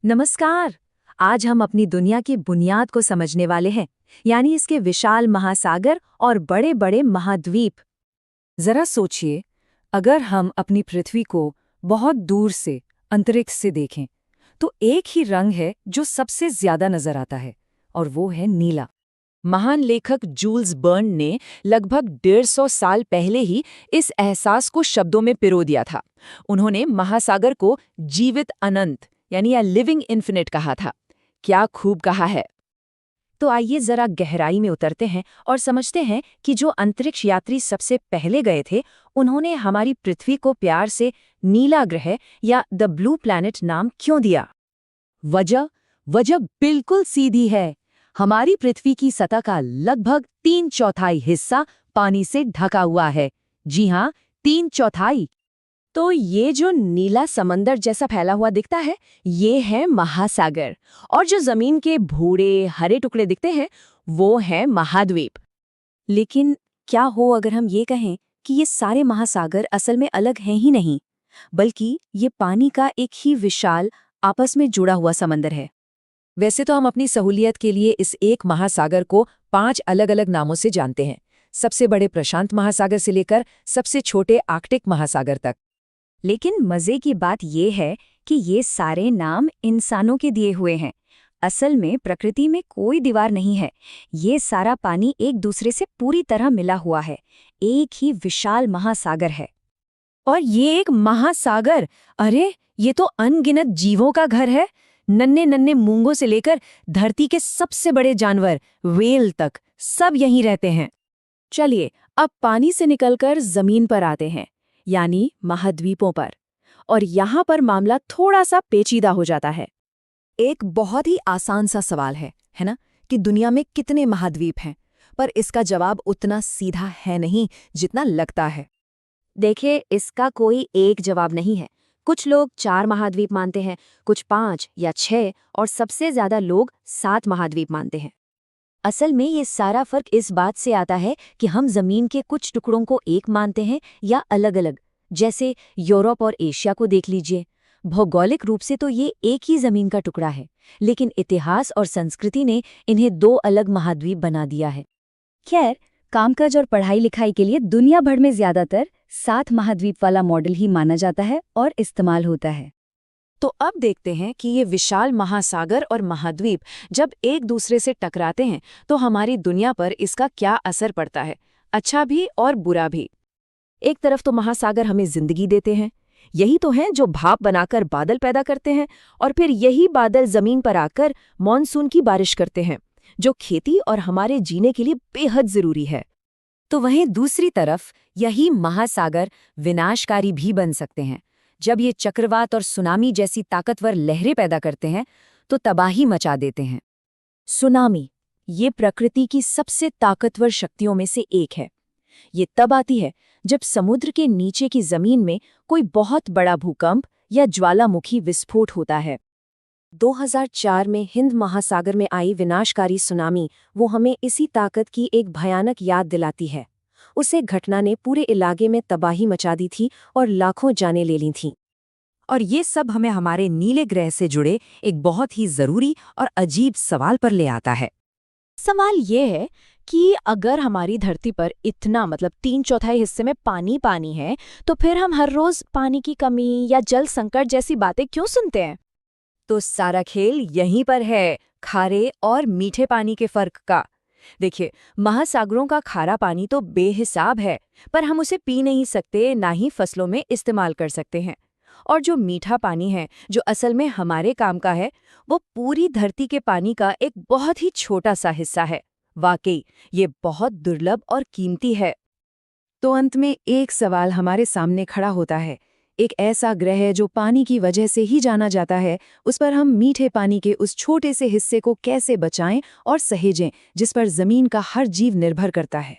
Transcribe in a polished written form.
नमस्कार। आज हम अपनी दुनिया की बुनियाद को समझने वाले हैं, यानी इसके विशाल महासागर और बड़े बड़े महाद्वीप। जरा सोचिए, अगर हम अपनी पृथ्वी को बहुत दूर से अंतरिक्ष से देखें तो एक ही रंग है जो सबसे ज्यादा नजर आता है, और वो है नीला। महान लेखक जूल्स वर्न ने लगभग 150 साल पहले ही इस एहसास को शब्दों में पिरो दिया था। उन्होंने महासागर को जीवित अनंत यानी या लिविंग इन्फिनिट कहा था। क्या खूब कहा है। तो आइए जरा गहराई में उतरते हैं और समझते हैं कि जो अंतरिक्ष यात्री सबसे पहले गए थे, उन्होंने हमारी पृथ्वी को प्यार से नीला ग्रह या द ब्लू प्लैनेट नाम क्यों दिया। वजह बिल्कुल सीधी है। हमारी पृथ्वी की सतह का लगभग 3/4 हिस्सा पानी से ढका हुआ है। जी हाँ, 3/4। तो ये जो नीला समंदर जैसा फैला हुआ दिखता है, ये है महासागर। और जो जमीन के भूरे हरे टुकड़े दिखते हैं, वो है महाद्वीप। लेकिन क्या हो अगर हम ये कहें कि ये सारे महासागर असल में अलग हैं ही नहीं, बल्कि ये पानी का एक ही विशाल आपस में जुड़ा हुआ समंदर है। वैसे तो हम अपनी सहूलियत के लिए इस एक महासागर को 5 अलग अलग नामों से जानते हैं, सबसे बड़े प्रशांत महासागर से लेकर सबसे छोटे आर्कटिक महासागर तक। लेकिन मजे की बात यह है कि ये सारे नाम इंसानों के दिए हुए हैं। असल में प्रकृति में कोई दीवार नहीं है। ये सारा पानी एक दूसरे से पूरी तरह मिला हुआ है, एक ही विशाल महासागर है। और ये एक महासागर, अरे ये तो अनगिनत जीवों का घर है। नन्हे नन्हे मूंगों से लेकर धरती के सबसे बड़े जानवर व्हेल तक सब यहीं रहते हैं। चलिए अब पानी से निकलकर जमीन पर आते हैं, यानी महाद्वीपों पर। और यहाँ पर मामला थोड़ा सा पेचीदा हो जाता है। एक बहुत ही आसान सा सवाल है ना, कि दुनिया में कितने महाद्वीप हैं? पर इसका जवाब उतना सीधा है नहीं जितना लगता है। देखिए, इसका कोई एक जवाब नहीं है। कुछ लोग 4 महाद्वीप मानते हैं, कुछ 5 या 6, और सबसे ज्यादा लोग 7 महाद्वीप मानते हैं। असल में ये सारा फर्क इस बात से आता है कि हम जमीन के कुछ टुकड़ों को एक मानते हैं या अलग अलग। जैसे यूरोप और एशिया को देख लीजिए। भौगोलिक रूप से तो ये एक ही जमीन का टुकड़ा है, लेकिन इतिहास और संस्कृति ने इन्हें 2 अलग महाद्वीप बना दिया है। खैर, कामकाज और पढ़ाई लिखाई के लिए दुनिया भर में ज्यादातर 7 महाद्वीप वाला मॉडल ही माना जाता है और इस्तेमाल होता है। तो अब देखते हैं कि ये विशाल महासागर और महाद्वीप जब एक दूसरे से टकराते हैं तो हमारी दुनिया पर इसका क्या असर पड़ता है, अच्छा भी और बुरा भी। एक तरफ तो महासागर हमें जिंदगी देते हैं, यही तो हैं जो भाप बनाकर बादल पैदा करते हैं, और फिर यही बादल जमीन पर आकर मॉनसून की बारिश करते हैं, जो खेती और हमारे जीने के लिए बेहद जरूरी है। तो वहीं दूसरी तरफ यही महासागर विनाशकारी भी बन सकते हैं। जब ये चक्रवात और सुनामी जैसी ताकतवर लहरें पैदा करते हैं तो तबाही मचा देते हैं। सुनामी ये प्रकृति की सबसे ताकतवर शक्तियों में से एक है। ये तब आती है जब समुद्र के नीचे की जमीन में कोई बहुत बड़ा भूकंप या ज्वालामुखी विस्फोट होता है। 2004 में हिंद महासागर में आई विनाशकारी सुनामी वो हमें इसी ताकत की एक भयानक याद दिलाती है। उसे घटना ने पूरे इलाके में तबाही मचा दी थी और लाखों जानें ले ली थीं। और ये सब हमें हमारे नीले ग्रह से जुड़े एक बहुत ही जरूरी और अजीब सवाल पर ले आता है। सवाल ये है कि अगर हमारी धरती पर इतना 3/4 हिस्से में पानी पानी है, तो फिर हम हर रोज पानी की कमी या जल संकट जैसी बातें क्यों सुनते हैं? तो सारा खेल यहीं पर है, खारे और मीठे पानी के फर्क का। देखिए, महासागरों का खारा पानी तो बेहिसाब है, पर हम उसे पी नहीं सकते, ना ही फसलों में इस्तेमाल कर सकते हैं। और जो मीठा पानी है, जो असल में हमारे काम का है, वो पूरी धरती के पानी का एक बहुत ही छोटा सा हिस्सा है। वाकई ये बहुत दुर्लभ और कीमती है। तो अंत में एक सवाल हमारे सामने खड़ा होता है। एक ऐसा ग्रह जो पानी की वजह से ही जाना जाता है, उस पर हम मीठे पानी के उस छोटे से हिस्से को कैसे बचाएं और सहेजें जिस पर जमीन का हर जीव निर्भर करता है।